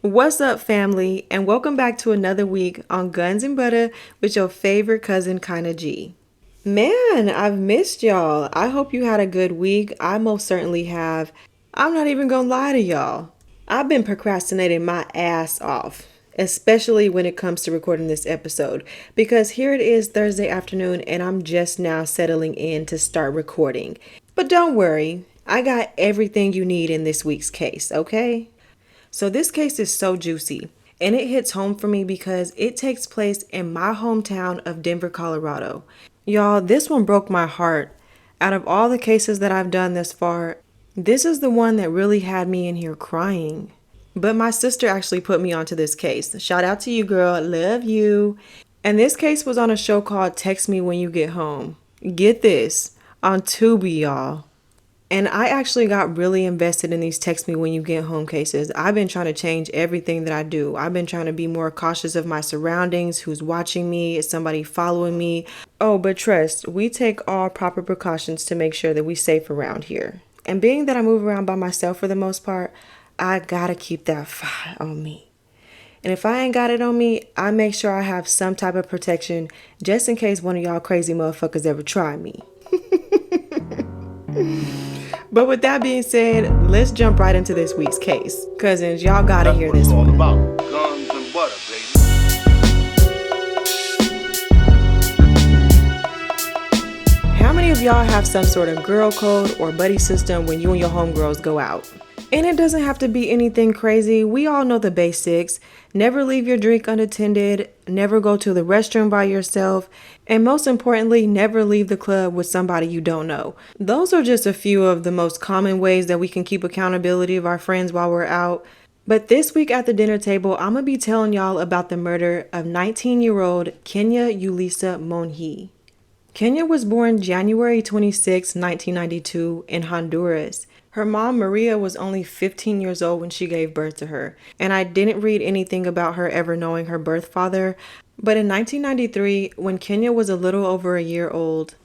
What's up, family, and welcome back to another week on Guns and Butter with your favorite cousin, Kinda G. Man, I've missed y'all. I hope you had a good week. I most certainly have. I'm not even gonna lie to y'all. I've been procrastinating my ass off, especially when it comes to recording this episode, because here it is Thursday afternoon and I'm just now settling in to start recording. But don't worry, I got everything you need in this week's case, okay? So this case is so juicy, and it hits home for me because it takes place in my hometown of Denver, Colorado. Y'all, this one broke my heart. Out of all the cases that I've done thus far, this is the one that really had me in here crying. But my sister actually put me onto this case. Shout out to you, girl. Love you. And this case was on a show called Text Me When You Get Home. Get this, on Tubi, y'all. And I actually got really invested in these text me when you get home cases. I've been trying to change everything that I do. I've been trying to be more cautious of my surroundings, who's watching me, is somebody following me. Oh, but trust, we take all proper precautions to make sure that we're safe around here. And being that I move around by myself for the most part, I gotta keep that fire on me. And if I ain't got it on me, I make sure I have some type of protection just in case one of y'all crazy motherfuckers ever try me. But with that being said, let's jump right into this week's case. Cousins, y'all gotta hear this one. About guns and butter, baby. How many of y'all have some sort of girl code or buddy system when you and your homegirls go out? And it doesn't have to be anything crazy. We all know the basics. Never leave your drink unattended, never go to the restroom by yourself, and most importantly, never leave the club with somebody you don't know. Those are just a few of the most common ways that we can keep accountability of our friends while we're out. But this week at the dinner table, I'm going to be telling y'all about the murder of 19-year-old Kenia Monge. Kenia was born January 26, 1992 in Honduras. Her mom, Maria, was only 15 years old when she gave birth to her, and I didn't read anything about her ever knowing her birth father. But in 1993, when Kenia was a little over a year old,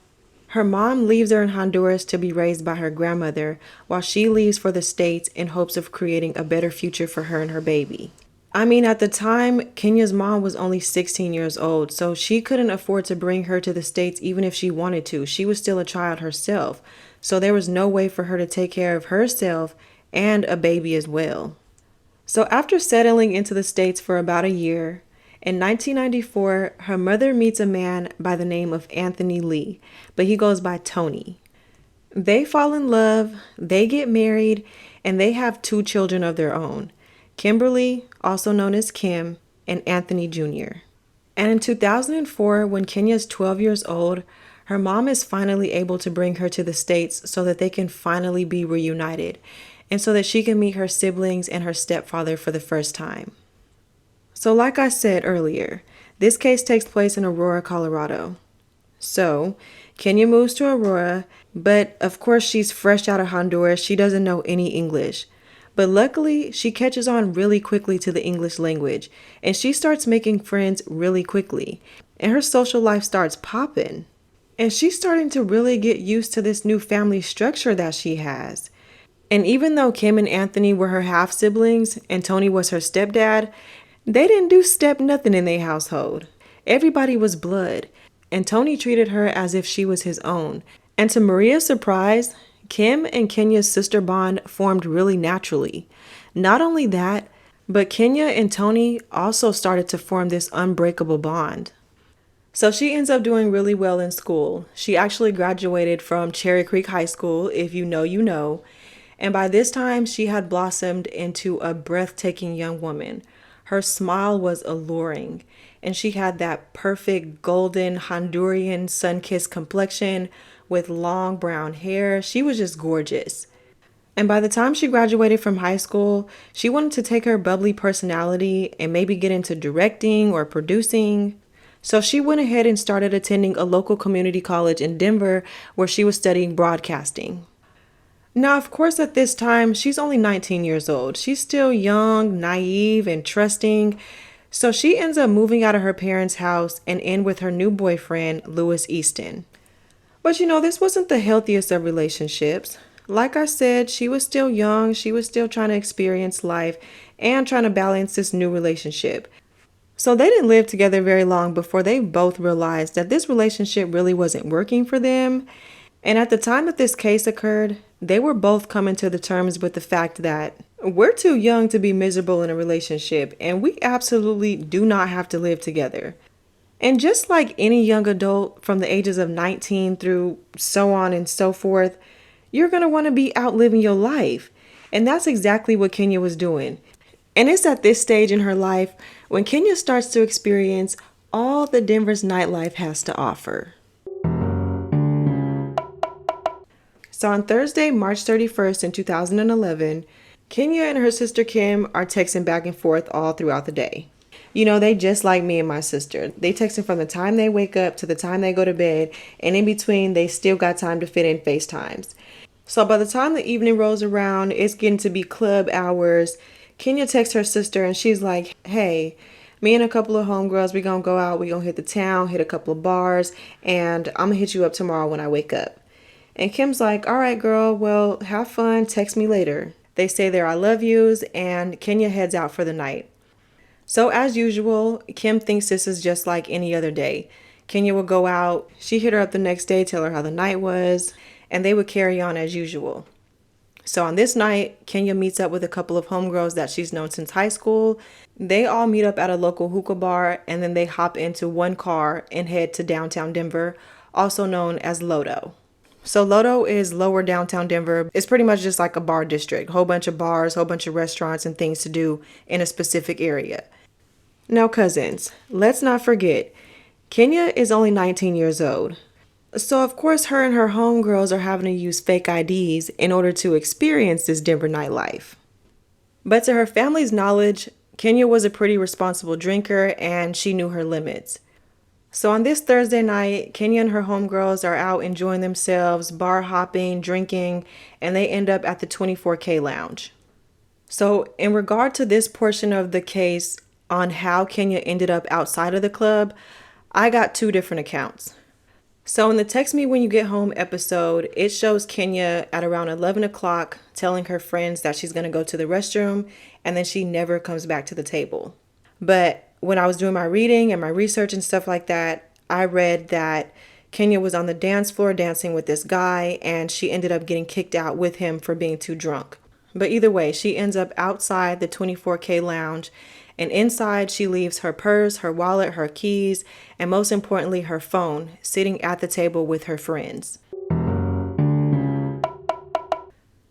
her mom leaves her in Honduras to be raised by her grandmother, while she leaves for the States in hopes of creating a better future for her and her baby. I mean, at the time, Kenia's mom was only 16 years old, so she couldn't afford to bring her to the States even if she wanted to. She was still a child herself, so there was no way for her to take care of herself and a baby as well. So after settling into the States for about a year, in 1994, her mother meets a man by the name of Anthony Lee, but he goes by Tony. They fall in love, they get married, and they have two children of their own. Kimberly, also known as Kim, and Anthony Jr. And in 2004, when Kenia's 12 years old, her mom is finally able to bring her to the States so that they can finally be reunited, and so that she can meet her siblings and her stepfather for the first time. So like I said earlier, this case takes place in Aurora, Colorado. So, Kenia moves to Aurora, but of course she's fresh out of Honduras. She doesn't know any English. But luckily, she catches on really quickly to the English language, and she starts making friends really quickly, and her social life starts popping. And she's starting to really get used to this new family structure that she has. And even though Kim and Anthony were her half-siblings, and Tony was her stepdad, they didn't do step nothing in their household. Everybody was blood, and Tony treated her as if she was his own. And to Maria's surprise, Kim and Kenia's sister bond formed really naturally. Not only that, but Kenia and Tony also started to form this unbreakable bond. So she ends up doing really well in school. She actually graduated from Cherry Creek High School, if you know, you know. And by this time, she had blossomed into a breathtaking young woman. Her smile was alluring, and she had that perfect golden Honduran sun-kissed complexion with long brown hair. She was just gorgeous. And by the time she graduated from high school, she wanted to take her bubbly personality and maybe get into directing or producing. So she went ahead and started attending a local community college in Denver where she was studying broadcasting. Now, of course, at this time, she's only 19 years old. She's still young, naive, and trusting. So she ends up moving out of her parents' house and in with her new boyfriend, Louis Easton. But this wasn't the healthiest of relationships. Like I said, she was still young, she was still trying to experience life, and trying to balance this new relationship. So they didn't live together very long before they both realized that this relationship really wasn't working for them. And at the time that this case occurred, they were both coming to the terms with the fact that we're too young to be miserable in a relationship, and we absolutely do not have to live together. And just like any young adult from the ages of 19 through so on and so forth, you're going to want to be out living your life. And that's exactly what Kenya was doing. And it's at this stage in her life when Kenya starts to experience all that Denver's nightlife has to offer. So on Thursday, March 31st in 2011, Kenya and her sister Kim are texting back and forth all throughout the day. You know, they just like me and my sister. They texting from the time they wake up to the time they go to bed, and in between, they still got time to fit in FaceTimes. So by the time the evening rolls around, it's getting to be club hours. Kenya texts her sister and she's like, hey, me and a couple of homegirls, we gonna go out, we gonna hit the town, hit a couple of bars, and I'm gonna hit you up tomorrow when I wake up. And Kim's like, all right, girl, well, have fun, text me later. They say their I love yous, and Kenya heads out for the night. So as usual, Kim thinks this is just like any other day. Kenya would go out, she hit her up the next day, tell her how the night was, and they would carry on as usual. So on this night, Kenya meets up with a couple of homegirls that she's known since high school. They all meet up at a local hookah bar, and then they hop into one car and head to downtown Denver, also known as Lodo. So Lodo is lower downtown Denver. It's pretty much just like a bar district. Whole bunch of bars, whole bunch of restaurants and things to do in a specific area. Now, cousins, let's not forget, Kenya is only 19 years old. So of course her and her homegirls are having to use fake IDs in order to experience this Denver nightlife. But to her family's knowledge, Kenya was a pretty responsible drinker and she knew her limits. So on this Thursday night, Kenya and her homegirls are out enjoying themselves, bar hopping, drinking, and they end up at the 24K lounge. So in regard to this portion of the case on how Kenya ended up outside of the club, I got two different accounts. So in the Text Me When You Get Home episode, it shows Kenya at around 11 o'clock telling her friends that she's going to go to the restroom, and then she never comes back to the table. But when I was doing my reading and my research and stuff like that, I read that Kenya was on the dance floor dancing with this guy, and she ended up getting kicked out with him for being too drunk. But either way, she ends up outside the 24K lounge, and inside she leaves her purse, her wallet, her keys, and most importantly, her phone sitting at the table with her friends.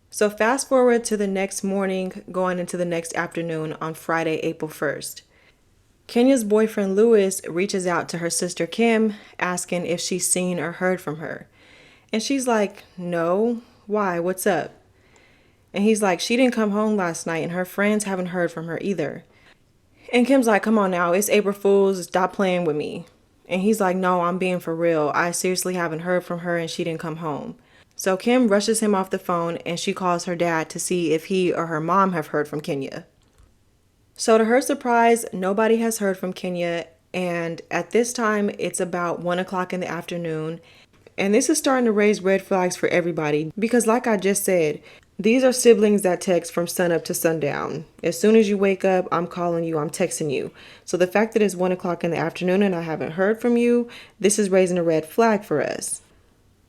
So fast forward to the next morning, going into the next afternoon on Friday, April 1st. Kenya's boyfriend Lewis reaches out to her sister Kim, asking if she's seen or heard from her. And she's like, no, why, what's up? And he's like, she didn't come home last night and her friends haven't heard from her either. And Kim's like, come on now, it's April Fool's, stop playing with me. And he's like, no, I'm being for real. I seriously haven't heard from her and she didn't come home. So Kim rushes him off the phone and she calls her dad to see if he or her mom have heard from Kenya. So to her surprise, nobody has heard from Kenya, and at this time, it's about 1 o'clock in the afternoon, and this is starting to raise red flags for everybody, because like I just said, these are siblings that text from sunup to sundown. As soon as you wake up, I'm calling you, I'm texting you. So the fact that it's 1 o'clock in the afternoon and I haven't heard from you, this is raising a red flag for us.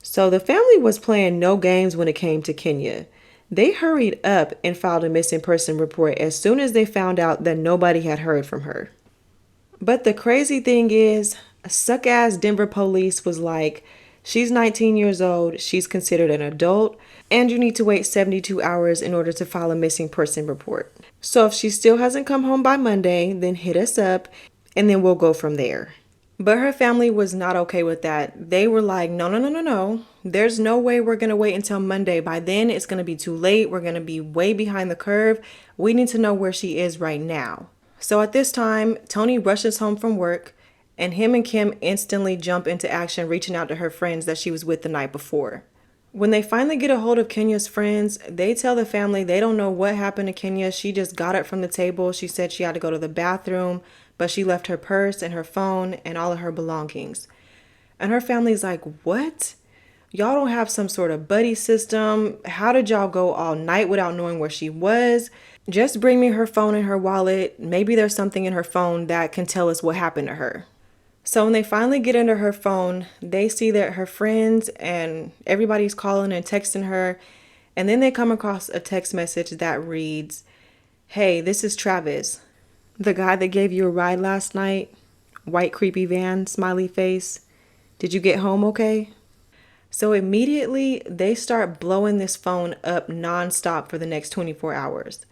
So the family was playing no games when it came to Kenya. They hurried up and filed a missing person report as soon as they found out that nobody had heard from her. But the crazy thing is, suck-ass Denver police was like, she's 19 years old, she's considered an adult, and you need to wait 72 hours in order to file a missing person report. So if she still hasn't come home by Monday, then hit us up, and then we'll go from there. But her family was not okay with that. They were like, no. There's no way we're going to wait until Monday. By then, it's going to be too late. We're going to be way behind the curve. We need to know where she is right now. So at this time, Tony rushes home from work, and him and Kim instantly jump into action, reaching out to her friends that she was with the night before. When they finally get a hold of Kenya's friends, they tell the family they don't know what happened to Kenya. She just got up from the table. She said she had to go to the bathroom, but she left her purse and her phone and all of her belongings. And her family's like, what? Y'all don't have some sort of buddy system? How did y'all go all night without knowing where she was? Just bring me her phone and her wallet. Maybe there's something in her phone that can tell us what happened to her. So when they finally get into her phone, they see that her friends and everybody's calling and texting her. And then they come across a text message that reads, "Hey, this is Travis, the guy that gave you a ride last night. White creepy van, smiley face. Did you get home okay?" So immediately they start blowing this phone up nonstop for the next 24 hours.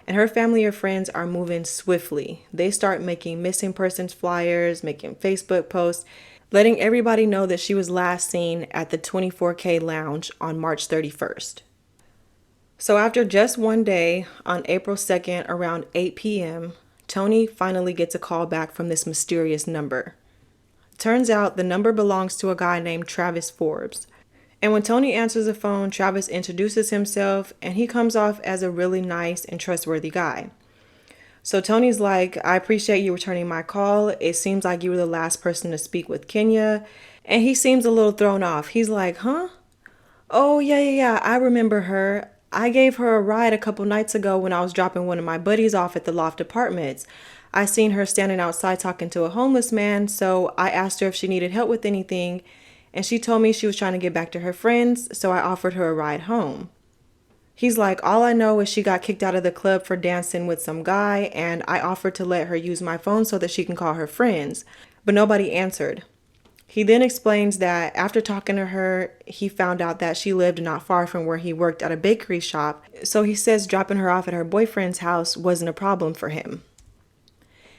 And her family or friends are moving swiftly. They start making missing persons flyers, making Facebook posts, letting everybody know that she was last seen at the 24K lounge on March 31st. So after just one day, on April 2nd around 8 p.m., Tony finally gets a call back from this mysterious number. Turns out the number belongs to a guy named Travis Forbes. And when Tony answers the phone, Travis introduces himself and he comes off as a really nice and trustworthy guy. So Tony's like, "I appreciate you returning my call. It seems like you were the last person to speak with Kenya." And he seems a little thrown off. He's like, "Huh? Oh, yeah, I remember her. I gave her a ride a couple nights ago when I was dropping one of my buddies off at the Loft Apartments. I seen her standing outside talking to a homeless man, so I asked her if she needed help with anything, and she told me she was trying to get back to her friends, so I offered her a ride home." He's like, "All I know is she got kicked out of the club for dancing with some guy, and I offered to let her use my phone so that she can call her friends, but nobody answered." He then explains that after talking to her, he found out that she lived not far from where he worked at a bakery shop, so he says dropping her off at her boyfriend's house wasn't a problem for him.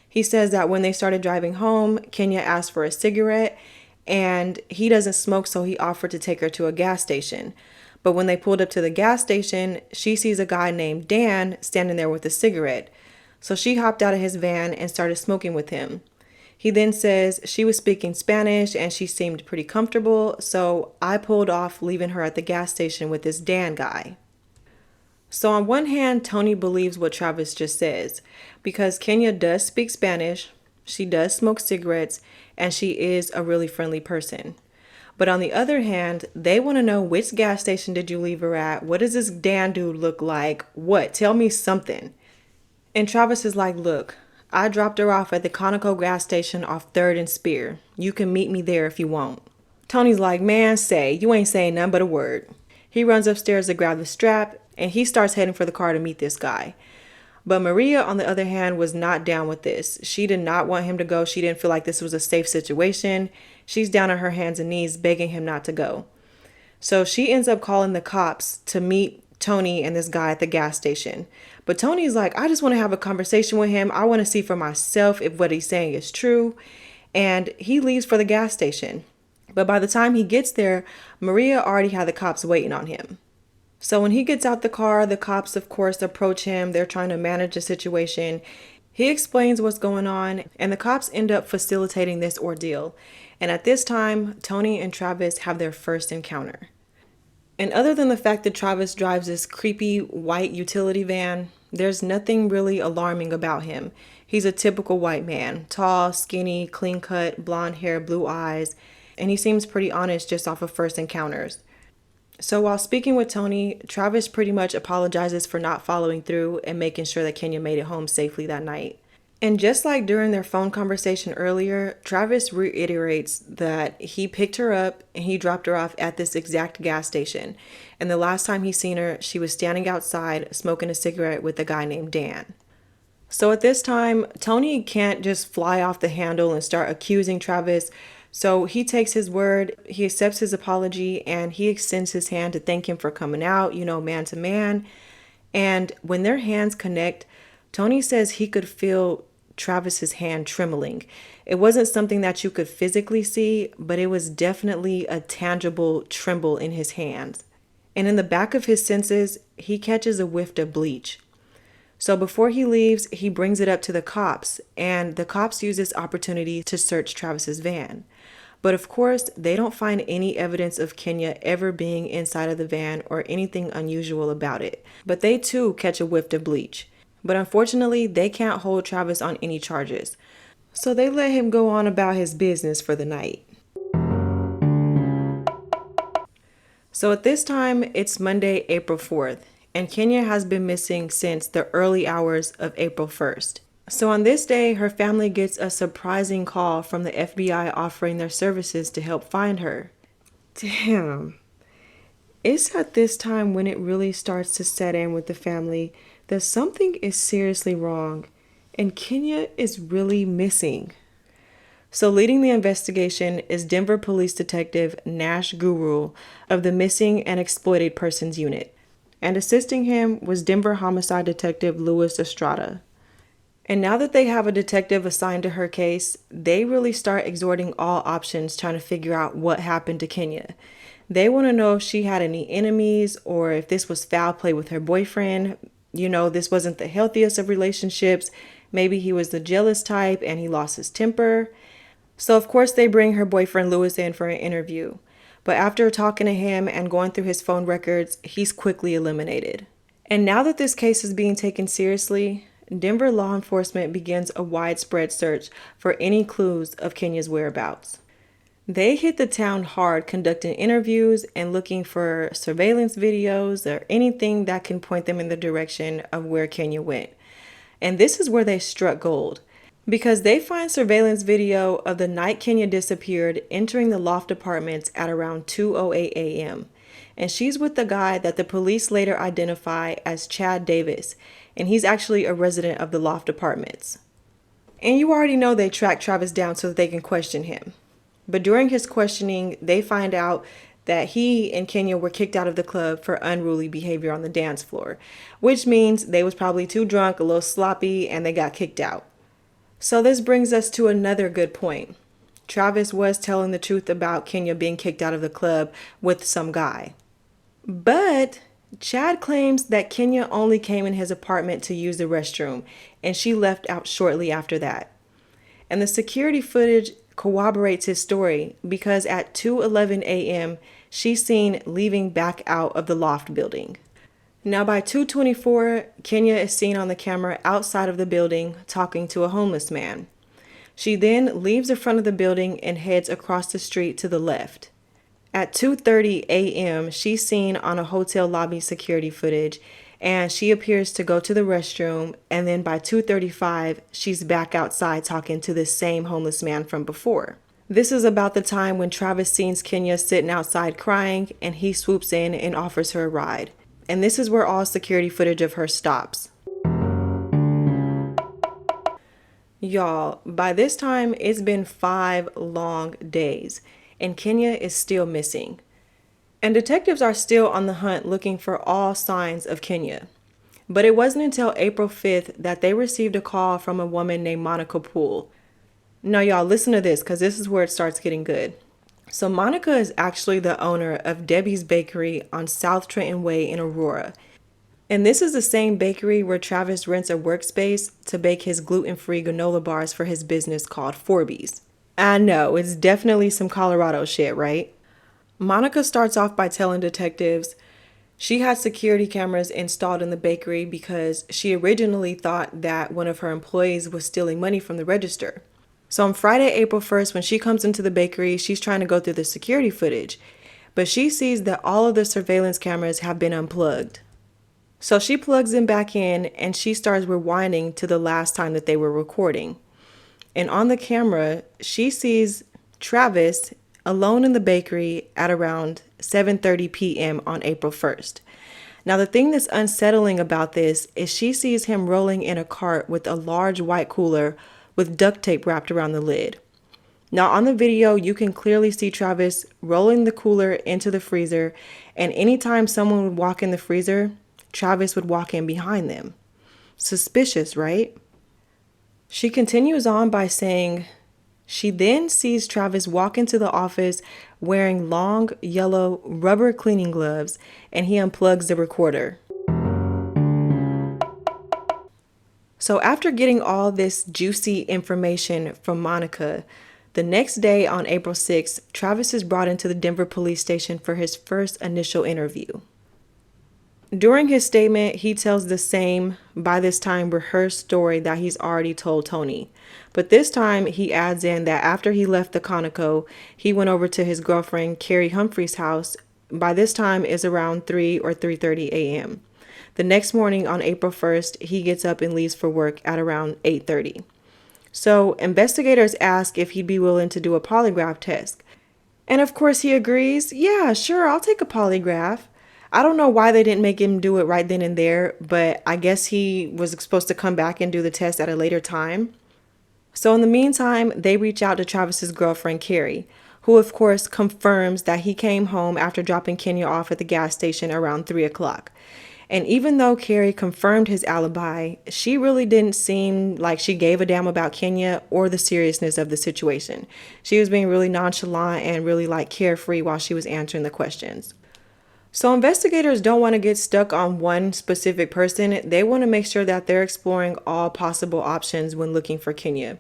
He says that when they started driving home, Kenya asked for a cigarette, and he doesn't smoke, so he offered to take her to a gas station. But when they pulled up to the gas station, she sees a guy named Dan standing there with a cigarette. So she hopped out of his van and started smoking with him. He then says she was speaking Spanish and she seemed pretty comfortable, so I pulled off, leaving her at the gas station with this Dan guy. So on one hand, Tony believes what Travis just says, because Kenya does speak Spanish, she does smoke cigarettes, and she is a really friendly person. But on the other hand, they want to know, which gas station did you leave her at? What does this Dan dude look like? What? Tell me something. And Travis is like, "Look, I dropped her off at the Conoco gas station off 3rd and Spear. You can meet me there if you want." Tony's like, "Man, say, you ain't saying nothing but a word." He runs upstairs to grab the strap and he starts heading for the car to meet this guy. But Maria, on the other hand, was not down with this. She did not want him to go. She didn't feel like this was a safe situation. She's down on her hands and knees begging him not to go. So she ends up calling the cops to meet Tony and this guy at the gas station. But Tony's like, "I just want to have a conversation with him. I want to see for myself if what he's saying is true." And he leaves for the gas station. But by the time he gets there, Maria already had the cops waiting on him. So when he gets out the car, the cops, of course, approach him. They're trying to manage the situation. He explains what's going on, and the cops end up facilitating this ordeal. And at this time, Tony and Travis have their first encounter. And other than the fact that Travis drives this creepy white utility van, there's nothing really alarming about him. He's a typical white man, tall, skinny, clean cut, blonde hair, blue eyes, and he seems pretty honest just off of first encounters. So while speaking with Tony, Travis pretty much apologizes for not following through and making sure that Kenya made it home safely that night. And just like during their phone conversation earlier, Travis reiterates that he picked her up and he dropped her off at this exact gas station. And the last time he seen her, she was standing outside smoking a cigarette with a guy named Dan. So at this time, Tony can't just fly off the handle and start accusing Travis. So he takes his word, he accepts his apology, and he extends his hand to thank him for coming out, man to man. And when their hands connect, Tony says he could feel Travis's hand trembling. It wasn't something that you could physically see, but it was definitely a tangible tremble in his hands. And in the back of his senses, he catches a whiff of bleach. So before he leaves, he brings it up to the cops, and the cops use this opportunity to search Travis's van. But of course, they don't find any evidence of Kenya ever being inside of the van or anything unusual about it. But they too catch a whiff of bleach. But unfortunately, they can't hold Travis on any charges. So they let him go on about his business for the night. So at this time, it's Monday, April 4th. and Kenia has been missing since the early hours of April 1st. So on this day, her family gets a surprising call from the FBI offering their services to help find her. Damn. It's at this time when it really starts to set in with the family that something is seriously wrong and Kenia is really missing. So leading the investigation is Denver Police Detective Nash Guru of the Missing and Exploited Persons Unit. And assisting him was Denver Homicide Detective Louis Estrada. And now that they have a detective assigned to her case, they really start exhausting all options trying to figure out what happened to Kenia. They want to know if she had any enemies or if this was foul play with her boyfriend. You know, this wasn't the healthiest of relationships. Maybe he was the jealous type and he lost his temper. So of course they bring her boyfriend Louis in for an interview. But after talking to him and going through his phone records, he's quickly eliminated. And now that this case is being taken seriously, Denver law enforcement begins a widespread search for any clues of Kenia's whereabouts. They hit the town hard, conducting interviews and looking for surveillance videos or anything that can point them in the direction of where Kenia went. And this is where they struck gold, because they find surveillance video of the night Kenia disappeared entering the loft apartments at around 2:08 a.m. And she's with the guy that the police later identify as Chad Davis, and he's actually a resident of the loft apartments. And you already know they track Travis down so that they can question him. But during his questioning, they find out that he and Kenia were kicked out of the club for unruly behavior on the dance floor, which means they was probably too drunk, a little sloppy, and they got kicked out. So this brings us to another good point. Travis was telling the truth about Kenia being kicked out of the club with some guy. But Chad claims that Kenia only came in his apartment to use the restroom, and she left out shortly after that. And the security footage corroborates his story because at 2:11 a.m., she's seen leaving back out of the loft building. Now by 2:24, Kenia is seen on the camera outside of the building talking to a homeless man. She then leaves the front of the building and heads across the street to the left. At 2:30 a.m., she's seen on a hotel lobby security footage, and she appears to go to the restroom, and then by 2:35, she's back outside talking to the same homeless man from before. This is about the time when Travis sees Kenia sitting outside crying, and he swoops in and offers her a ride. And this is where all security footage of her stops. Y'all, by this time, it's been 5 long days, and Kenia is still missing. And detectives are still on the hunt looking for all signs of Kenia. But it wasn't until April 5th that they received a call from a woman named Monica Poole. Now, y'all, listen to this because this is where it starts getting good. So Monica is actually the owner of Debbie's Bakery on South Trenton Way in Aurora. And this is the same bakery where Travis rents a workspace to bake his gluten-free granola bars for his business called Forby's. I know, it's definitely some Colorado shit, right? Monica starts off by telling detectives she had security cameras installed in the bakery because she originally thought that one of her employees was stealing money from the register. So on Friday, April 1st, when she comes into the bakery, she's trying to go through the security footage, but she sees that all of the surveillance cameras have been unplugged. So she plugs them back in and she starts rewinding to the last time that they were recording. And on the camera, she sees Travis alone in the bakery at around 7:30 p.m. on April 1st. Now, the thing that's unsettling about this is she sees him rolling in a cart with a large white cooler with duct tape wrapped around the lid. Now, on the video, you can clearly see Travis rolling the cooler into the freezer, and anytime someone would walk in the freezer, Travis would walk in behind them. Suspicious, right? She continues on by saying she then sees Travis walk into the office wearing long yellow rubber cleaning gloves, and he unplugs the recorder. So after getting all this juicy information from Monica, the next day on April 6th, Travis is brought into the Denver police station for his first initial interview. During his statement, he tells the same, by this time, rehearsed story that he's already told Tony. But this time, he adds in that after he left the Conoco, he went over to his girlfriend, Carrie Humphrey's house. By this time, it's around 3 or 3:30 a.m. The next morning on April 1st, he gets up and leaves for work at around 8:30. So investigators ask if he'd be willing to do a polygraph test. And of course he agrees. Yeah, sure, I'll take a polygraph. I don't know why they didn't make him do it right then and there, but I guess he was supposed to come back and do the test at a later time. So in the meantime, they reach out to Travis's girlfriend, Carrie, who of course confirms that he came home after dropping Kenya off at the gas station around 3 o'clock. And even though Carrie confirmed his alibi, she really didn't seem like she gave a damn about Kenya or the seriousness of the situation. She was being really nonchalant and really carefree while she was answering the questions. So investigators don't want to get stuck on one specific person. They want to make sure that they're exploring all possible options when looking for Kenya.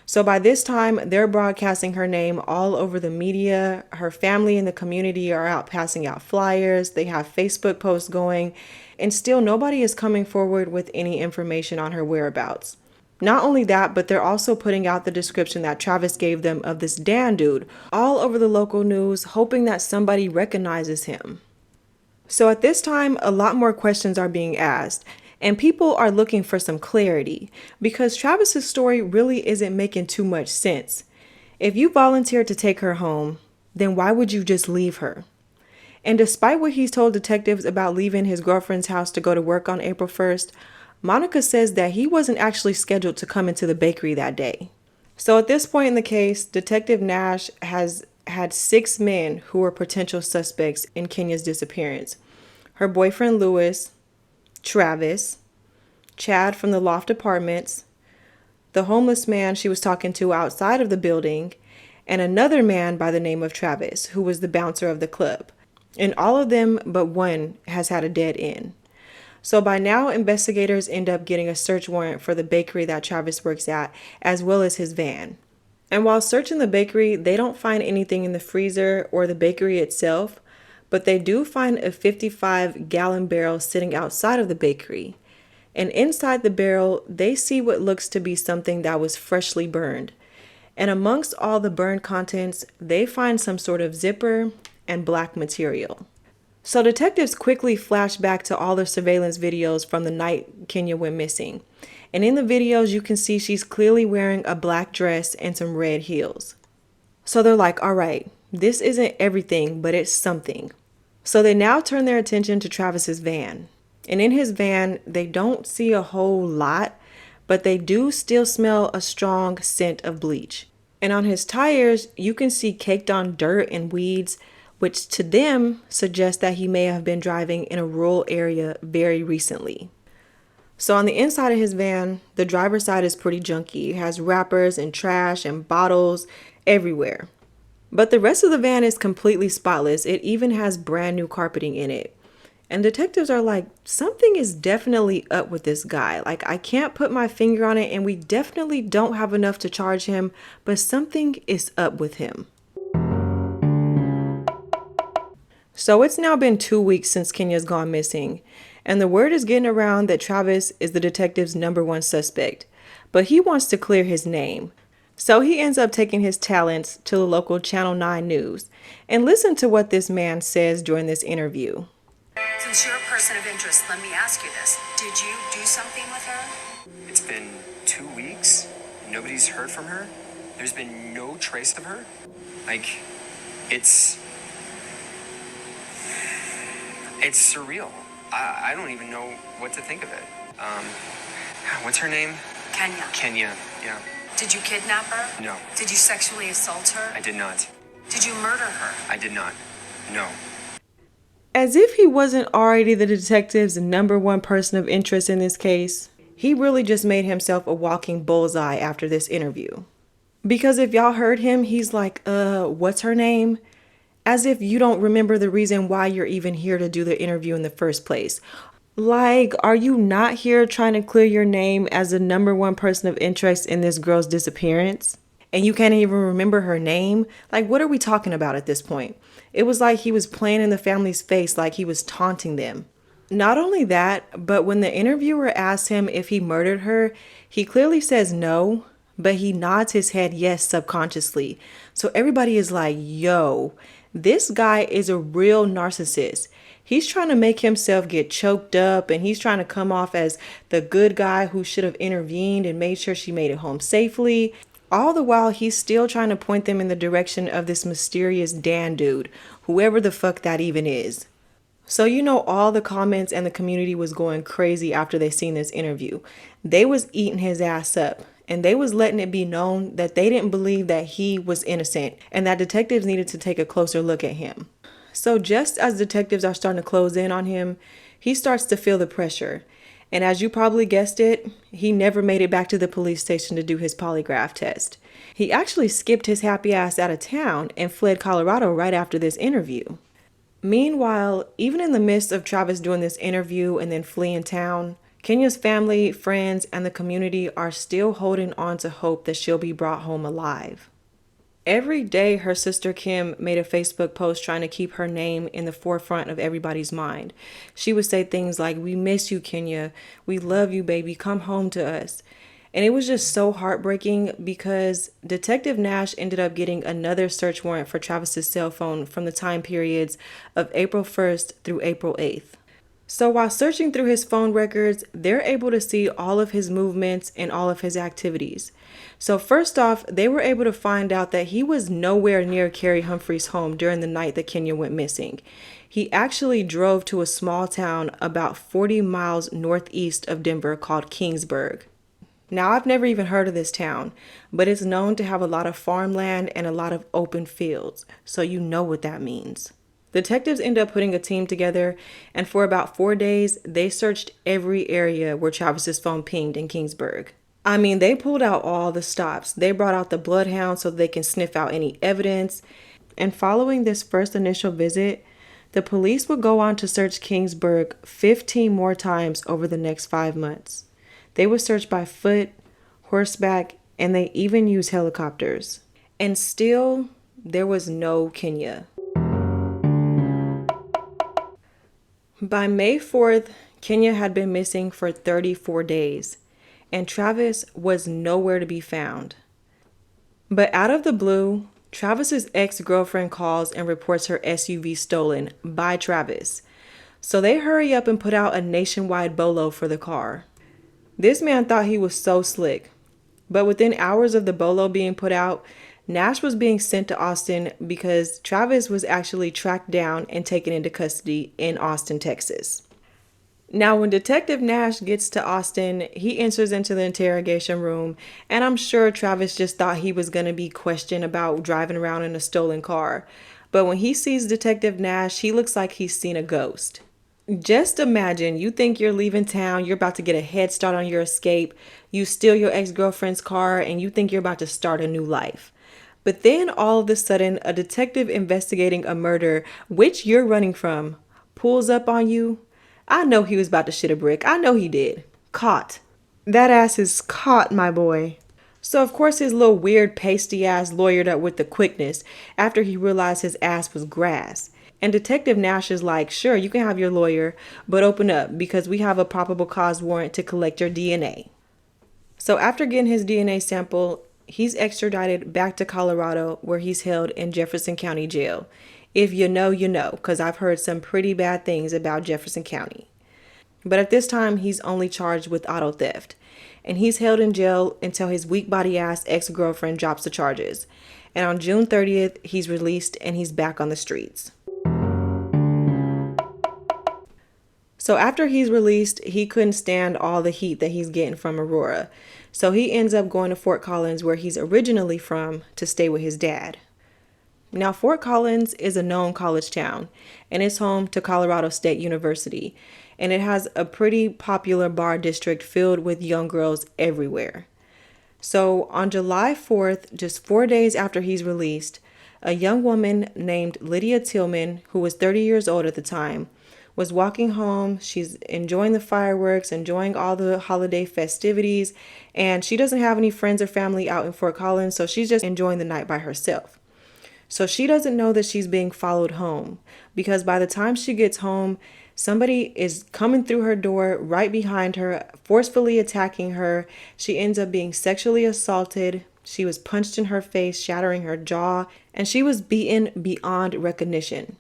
So by this time, they're broadcasting her name all over the media. Her family and the community are out passing out flyers. They have Facebook posts going, and still nobody is coming forward with any information on her whereabouts. Not only that, but they're also putting out the description that Travis gave them of this Dan dude all over the local news, hoping that somebody recognizes him. So at this time, a lot more questions are being asked, and people are looking for some clarity because Travis's story really isn't making too much sense. If you volunteered to take her home, then why would you just leave her? And despite what he's told detectives about leaving his girlfriend's house to go to work on April 1st, Monica says that he wasn't actually scheduled to come into the bakery that day. So at this point in the case, Detective Nash has had 6 men who were potential suspects in Kenya's disappearance. Her boyfriend Lewis, Travis, Chad from the Loft Apartments, the homeless man she was talking to outside of the building, and another man by the name of Travis, who was the bouncer of the club. And all of them but one has had a dead end. So by now, investigators end up getting a search warrant for the bakery that Travis works at, as well as his van. And while searching the bakery, they don't find anything in the freezer or the bakery itself, but they do find a 55-gallon barrel sitting outside of the bakery. And inside the barrel, they see what looks to be something that was freshly burned. And amongst all the burned contents, they find some sort of zipper and black material. So detectives quickly flash back to all the surveillance videos from the night Kenya went missing. And in the videos, you can see she's clearly wearing a black dress and some red heels. So they're like, all right, this isn't everything, but it's something. So they now turn their attention to Travis's van. And in his van, they don't see a whole lot, but they do still smell a strong scent of bleach. And on his tires, you can see caked on dirt and weeds, which to them suggests that he may have been driving in a rural area very recently. So on the inside of his van, the driver's side is pretty junky. It has wrappers and trash and bottles everywhere. But the rest of the van is completely spotless. It even has brand new carpeting in it. And detectives are like, something is definitely up with this guy. I can't put my finger on it, and we definitely don't have enough to charge him, but something is up with him. So it's now been 2 weeks since Kenya's gone missing, and the word is getting around that Travis is the detective's #1 suspect, but he wants to clear his name. So he ends up taking his talents to the local Channel 9 News. And listen to what this man says during this interview. Since you're a person of interest, let me ask you this. Did you do something with her? It's been 2 weeks. Nobody's heard from her. There's been no trace of her. It's surreal. I don't even know what to think of it. What's her name? Kenya. Kenya, yeah. Did you kidnap her? No. Did you sexually assault her? I did not. Did you murder her? I did not. No. As if he wasn't already the detective's #1 person of interest in this case, he really just made himself a walking bullseye after this interview. Because if y'all heard him, he's like, what's her name? As if you don't remember the reason why you're even here to do the interview in the first place. Are you not here trying to clear your name as the #1 person of interest in this girl's disappearance? And you can't even remember her name? What are we talking about at this point? It was like he was playing in the family's face, like he was taunting them. Not only that, but when the interviewer asked him if he murdered her, he clearly says no, but he nods his head yes subconsciously. So everybody is like, yo, This guy is a real narcissist. He's trying to make himself get choked up, and he's trying to come off as the good guy who should have intervened and made sure she made it home safely. All the while, he's still trying to point them in the direction of this mysterious Dan dude, whoever the fuck that even is. So all the comments and the community was going crazy after they seen this interview. They was eating his ass up, and they was letting it be known that they didn't believe that he was innocent and that detectives needed to take a closer look at him. So just as detectives are starting to close in on him, he starts to feel the pressure. And as you probably guessed it, he never made it back to the police station to do his polygraph test. He actually skipped his happy ass out of town and fled Colorado right after this interview. Meanwhile, even in the midst of Travis doing this interview and then fleeing town, Kenia's family, friends, and the community are still holding on to hope that she'll be brought home alive. Every day, her sister Kim made a Facebook post trying to keep her name in the forefront of everybody's mind. She would say things like, "We miss you, Kenia. We love you, baby. Come home to us." And it was just so heartbreaking because Detective Nash ended up getting another search warrant for Travis's cell phone from the time periods of April 1st through April 8th. So while searching through his phone records, they're able to see all of his movements and all of his activities. So first off, they were able to find out that he was nowhere near Carrie Humphrey's home during the night that Kenia went missing. He actually drove to a small town about 40 miles northeast of Denver called Kingsburg. Now, I've never even heard of this town, but it's known to have a lot of farmland and a lot of open fields, so you know what that means. Detectives end up putting a team together, and for about 4 days, they searched every area where Travis's phone pinged in Kingsburg. I mean, they pulled out all the stops. They brought out the bloodhound so they can sniff out any evidence. And following this first initial visit, the police would go on to search Kingsburg 15 more times over the next 5 months. They would search by foot, horseback, and they even used helicopters. And still, there was no Kenia. By May 4th, Kenia had been missing for 34 days, and Travis was nowhere to be found. But out of the blue, Travis's ex-girlfriend calls and reports her SUV stolen by Travis. So they hurry up and put out a nationwide bolo for the car. This man thought he was so slick, but within hours of the bolo being put out, Nash was being sent to Austin because Travis was actually tracked down and taken into custody in Austin, Texas. Now, when Detective Nash gets to Austin, he enters into the interrogation room, and I'm sure Travis just thought he was going to be questioned about driving around in a stolen car. But when he sees Detective Nash, he looks like he's seen a ghost. Just imagine, you think you're leaving town, you're about to get a head start on your escape, you steal your ex-girlfriend's car, and you think you're about to start a new life. But then all of a sudden, a detective investigating a murder, which you're running from, pulls up on you. I know he was about to shit a brick. I know he did. Caught. That ass is caught, my boy. So of course his little weird pasty ass lawyered up with the quickness after he realized his ass was grass. And Detective Nash is like, "Sure, you can have your lawyer, but open up because we have a probable cause warrant to collect your DNA." So after getting his DNA sample, he's extradited back to Colorado where he's held in Jefferson County Jail. If you know, you know, because I've heard some pretty bad things about Jefferson County. But at this time, he's only charged with auto theft. And he's held in jail until his weak body ass ex-girlfriend drops the charges. And on June 30th, he's released and he's back on the streets. So after he's released, he couldn't stand all the heat that he's getting from Aurora. So he ends up going to Fort Collins, where he's originally from, to stay with his dad. Now, Fort Collins is a known college town, and it's home to Colorado State University, and it has a pretty popular bar district filled with young girls everywhere. So on July 4th, just 4 days after he's released, a young woman named Lydia Tillman, who was 30 years old at the time, was walking home. She's enjoying the fireworks, enjoying all the holiday festivities, and she doesn't have any friends or family out in Fort Collins, so she's just enjoying the night by herself. So she doesn't know that she's being followed home, because by the time she gets home, somebody is coming through her door right behind her, forcefully attacking her. She ends up being sexually assaulted, She was punched in her face, shattering her jaw, and she was beaten beyond recognition.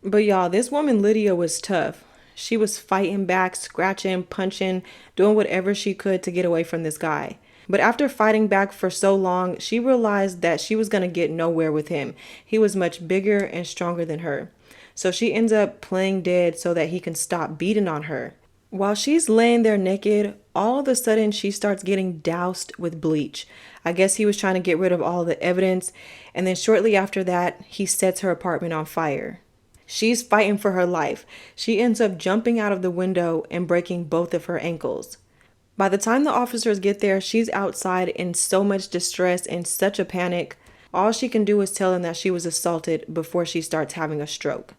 But y'all, this woman Lydia was tough. She was fighting back, scratching, punching, doing whatever she could to get away from this guy. But after fighting back for so long, she realized that she was going to get nowhere with him. He was much bigger and stronger than her. So she ends up playing dead so that he can stop beating on her. While she's laying there naked, all of a sudden she starts getting doused with bleach. I guess he was trying to get rid of all the evidence, and then shortly after that, he sets her apartment on fire. She's fighting for her life. She ends up jumping out of the window and breaking both of her ankles. By the time the officers get there, she's outside in so much distress and such a panic. All she can do is tell them that she was assaulted before she starts having a stroke.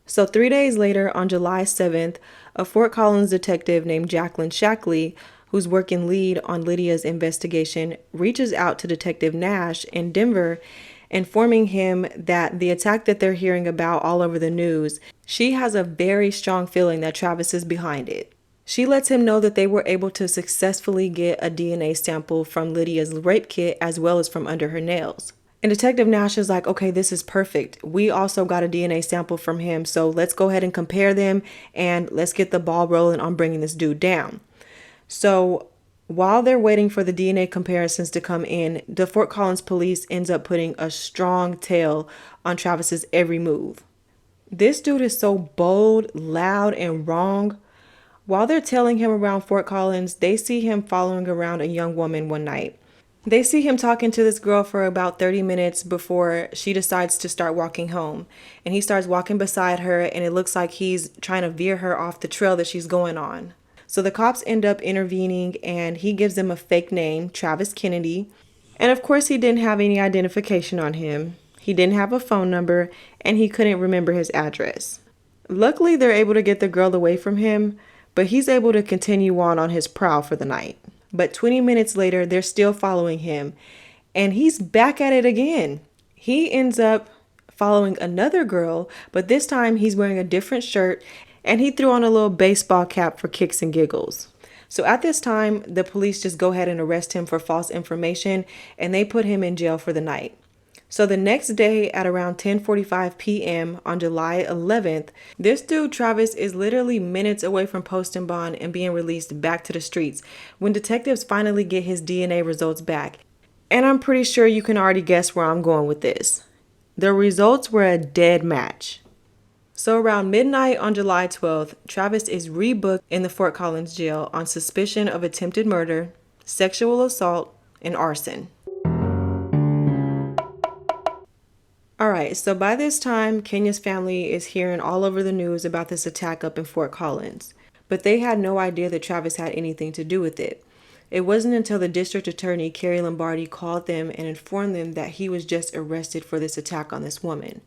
So 3 days later, on July 7th, a Fort Collins detective named Jacqueline Shackley, who's working lead on Lydia's investigation, reaches out to Detective Nash in Denver, informing him that the attack that they're hearing about all over the news, she has a very strong feeling that Travis is behind it. She lets him know that they were able to successfully get a DNA sample from Lydia's rape kit as well as from under her nails. And Detective Nash is like, okay, this is perfect. We also got a DNA sample from him, so let's go ahead and compare them and let's get the ball rolling on bringing this dude down. So while they're waiting for the DNA comparisons to come in, the Fort Collins police ends up putting a strong tail on Travis's every move. This dude is so bold, loud, and wrong. While they're tailing him around Fort Collins, they see him following around a young woman one night. They see him talking to this girl for about 30 minutes before she decides to start walking home. And he starts walking beside her, and it looks like he's trying to veer her off the trail that she's going on. So the cops end up intervening, and he gives them a fake name, Travis Kennedy. And of course, he didn't have any identification on him. He didn't have a phone number, and he couldn't remember his address. Luckily, they're able to get the girl away from him, but he's able to continue on his prowl for the night. But 20 minutes later, they're still following him, and he's back at it again. He ends up following another girl, but this time he's wearing a different shirt, and he threw on a little baseball cap for kicks and giggles. So at this time, the police just go ahead and arrest him for false information, and they put him in jail for the night. So the next day at around 10:45 p.m. on July 11th, this dude Travis is literally minutes away from posting bond and being released back to the streets when detectives finally get his DNA results back. And I'm pretty sure you can already guess where I'm going with this. The results were a dead match. So around midnight on July 12th, Travis is rebooked in the Fort Collins jail on suspicion of attempted murder, sexual assault, and arson. Alright, so by this time, Kenia's family is hearing all over the news about this attack up in Fort Collins. But they had no idea that Travis had anything to do with it. It wasn't until the district attorney, Carrie Lombardi, called them and informed them that he was just arrested for this attack on this woman.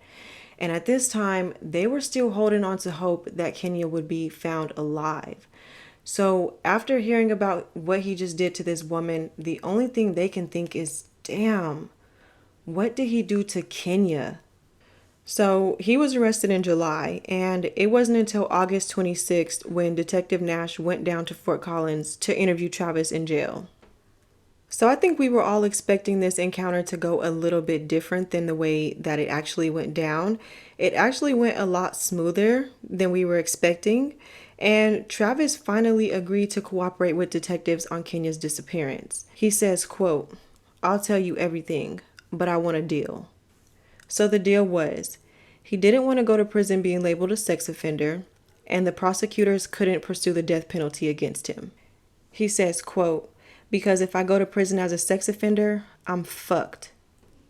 And at this time, they were still holding on to hope that Kenia would be found alive. So after hearing about what he just did to this woman, the only thing they can think is, damn, what did he do to Kenia? So he was arrested in July, and it wasn't until August 26th when Detective Nash went down to Fort Collins to interview Travis in jail. So I think we were all expecting this encounter to go a little bit different than the way that it actually went down. It actually went a lot smoother than we were expecting, and Travis finally agreed to cooperate with detectives on Kenia's disappearance. He says, quote, "I'll tell you everything, but I want a deal." So the deal was, he didn't want to go to prison being labeled a sex offender, and the prosecutors couldn't pursue the death penalty against him. He says, quote, "Because if I go to prison as a sex offender, I'm fucked."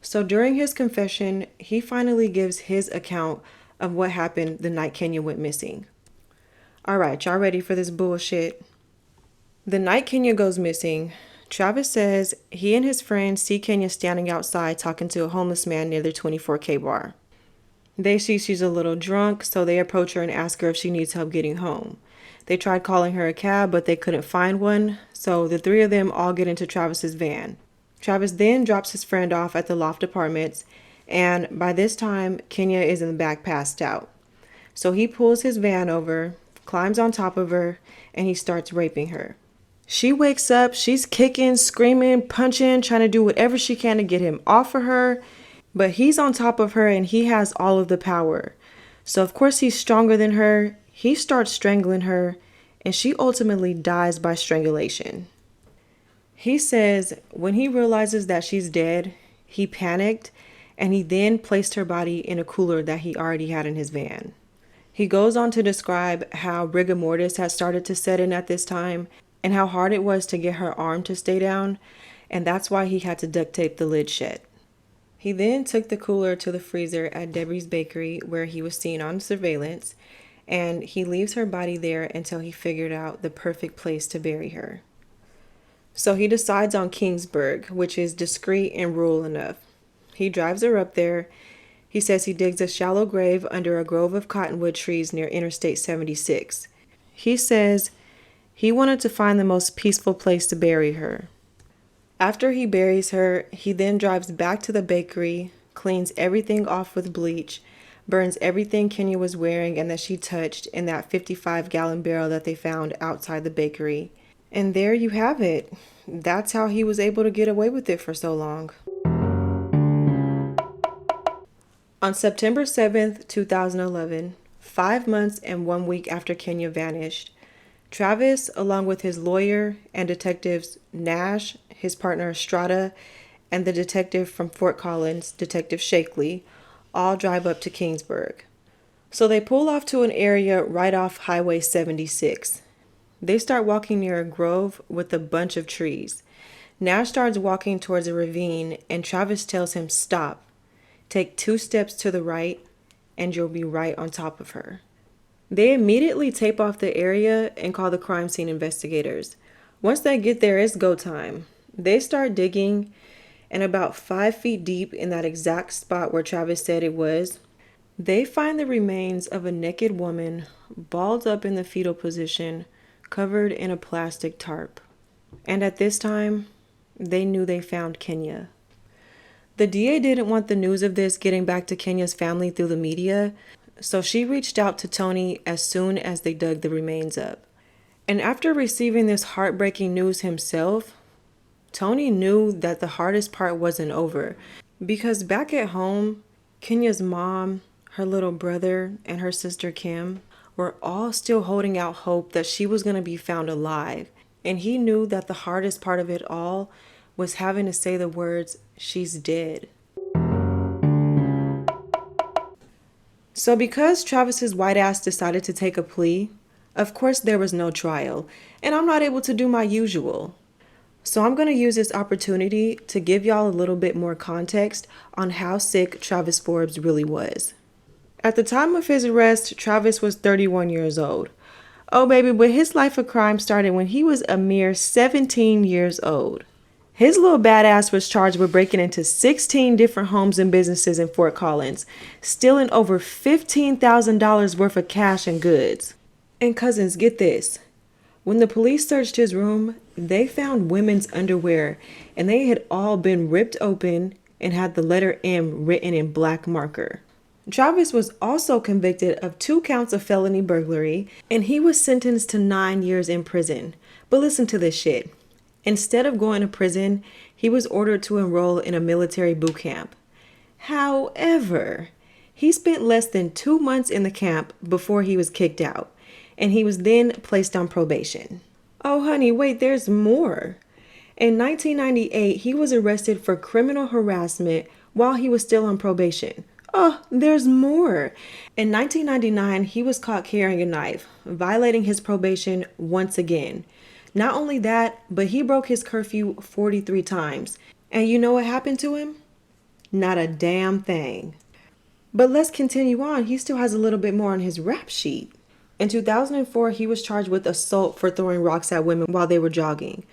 So during his confession, he finally gives his account of what happened the night Kenia went missing. All right, y'all ready for this bullshit? The night Kenia goes missing, Travis says he and his friends see Kenia standing outside talking to a homeless man near the 24K bar. They see she's a little drunk, so they approach her and ask her if she needs help getting home. They tried calling her a cab, but they couldn't find one, so the three of them all get into Travis's van. Travis then drops his friend off at the Loft Apartments, and by this time, Kenia is in the back passed out. So he pulls his van over, climbs on top of her, and he starts raping her. She wakes up, she's kicking, screaming, punching, trying to do whatever she can to get him off of her. But he's on top of her and he has all of the power. So of course he's stronger than her. He starts strangling her and she ultimately dies by strangulation. He says when he realizes that she's dead, he panicked and he then placed her body in a cooler that he already had in his van. He goes on to describe how rigor mortis had started to set in at this time and how hard it was to get her arm to stay down, and that's why he had to duct tape the lid shut. He then took the cooler to the freezer at Debbie's Bakery where he was seen on surveillance, and he leaves her body there until he figured out the perfect place to bury her. So he decides on Kingsburg, which is discreet and rural enough. He drives her up there. He says he digs a shallow grave under a grove of cottonwood trees near Interstate 76. He says he wanted to find the most peaceful place to bury her. After he buries her, he then drives back to the bakery, cleans everything off with bleach, burns everything Kenya was wearing and that she touched in that 55-gallon barrel that they found outside the bakery. And there you have it. That's how he was able to get away with it for so long. On September 7th, 2011, 5 months and 1 week after Kenya vanished, Travis, along with his lawyer and detectives Nash, his partner Estrada, and the detective from Fort Collins, Detective Shakely, all drive up to Kingsburg. So they pull off to an area right off Highway 76. They start walking near a grove with a bunch of trees. Nash starts walking towards a ravine, and Travis tells him, "Stop. Take 2 steps to the right, and you'll be right on top of her." They immediately tape off the area and call the crime scene investigators. Once they get there, it's go time. They start digging, and about 5 feet deep in that exact spot where Travis said it was, they find the remains of a naked woman, balled up in the fetal position, covered in a plastic tarp. And at this time, they knew they found Kenya. The DA didn't want the news of this getting back to Kenya's family through the media, so she reached out to Tony as soon as they dug the remains up. And after receiving this heartbreaking news himself, Tony knew that the hardest part wasn't over, because back at home, Kenya's mom, her little brother, and her sister Kim were all still holding out hope that she was going to be found alive. And he knew that the hardest part of it all was having to say the words, "She's dead." So because Travis's white ass decided to take a plea, of course there was no trial, and I'm not able to do my usual. So I'm going to use this opportunity to give y'all a little bit more context on how sick Travis Forbes really was. At the time of his arrest, Travis was 31 years old. Oh baby, but his life of crime started when he was a mere 17 years old. His little badass was charged with breaking into 16 different homes and businesses in Fort Collins, stealing over $15,000 worth of cash and goods. And cousins, get this. When the police searched his room, they found women's underwear, and they had all been ripped open and had the letter M written in black marker. Travis was also convicted of 2 counts of felony burglary, and he was sentenced to 9 years in prison. But listen to this shit. Instead of going to prison, he was ordered to enroll in a military boot camp. However, he spent less than 2 months in the camp before he was kicked out, and he was then placed on probation. Oh honey, wait, there's more. In 1998, he was arrested for criminal harassment while he was still on probation. Oh, there's more. In 1999, he was caught carrying a knife, violating his probation once again. Not only that, but he broke his curfew 43 times. And you know what happened to him? Not a damn thing. But let's continue on. He still has a little bit more on his rap sheet. In 2004, he was charged with assault for throwing rocks at women while they were jogging.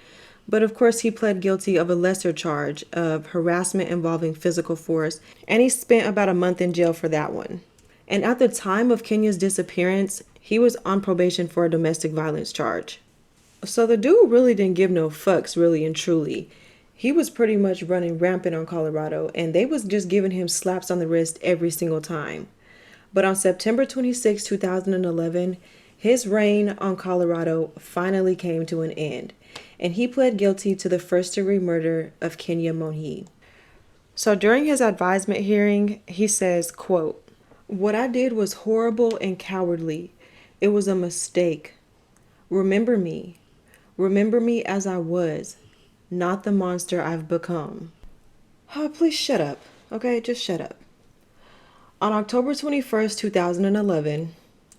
But of course, he pled guilty of a lesser charge of harassment involving physical force, and he spent about a month in jail for that one. And at the time of Kenya's disappearance, he was on probation for a domestic violence charge. So the dude really didn't give no fucks, really and truly. He was pretty much running rampant on Colorado, and they was just giving him slaps on the wrist every single time. But on September 26, 2011, his reign on Colorado finally came to an end. and he pled guilty to the first-degree murder of Kenia Monge. So during his advisement hearing, he says, quote, "What I did was horrible and cowardly. It was a mistake. Remember me. Remember me as I was, not the monster I've become." Oh, please shut up, okay? Just shut up. On October 21st, 2011,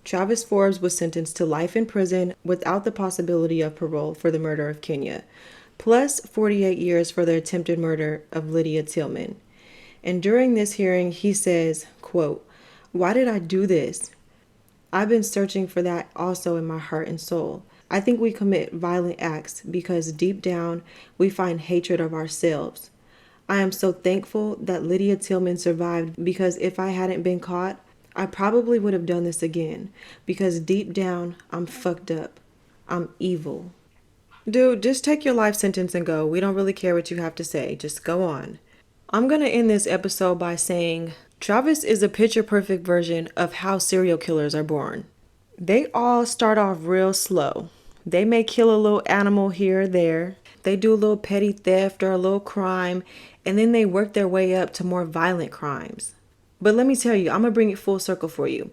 Travis Forbes was sentenced to life in prison without the possibility of parole for the murder of Kenia, plus 48 years for the attempted murder of Lydia Tillman. And during this hearing, he says, quote, "Why did I do this? I've been searching for that also in my heart and soul. I think we commit violent acts because deep down we find hatred of ourselves. I am so thankful that Lydia Tillman survived, because if I hadn't been caught, I probably would have done this again, because deep down I'm fucked up. I'm evil." Dude, just take your life sentence and go. We don't really care what you have to say. Just go on. I'm going to end this episode by saying Travis is a picture-perfect version of how serial killers are born. They all start off real slow. They may kill a little animal here or there. They do a little petty theft or a little crime, and then they work their way up to more violent crimes. But let me tell you, I'm going to bring it full circle for you.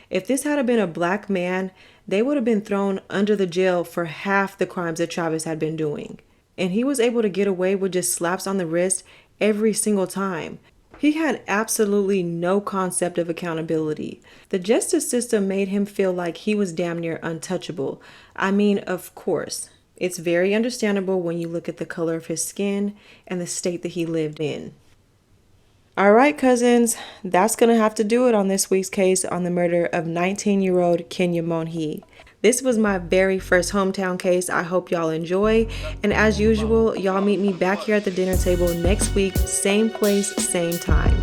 If this had been a black man, they would have been thrown under the jail for half the crimes that Travis had been doing. And he was able to get away with just slaps on the wrist every single time. He had absolutely no concept of accountability. The justice system made him feel like he was damn near untouchable. I mean, of course. It's very understandable when you look at the color of his skin and the state that he lived in. All right, cousins, that's going to have to do it on this week's case on the murder of 19-year-old Kenia Monge. This was my very first hometown case. I hope y'all enjoy. And as usual, y'all meet me back here at the dinner table next week, same place, same time.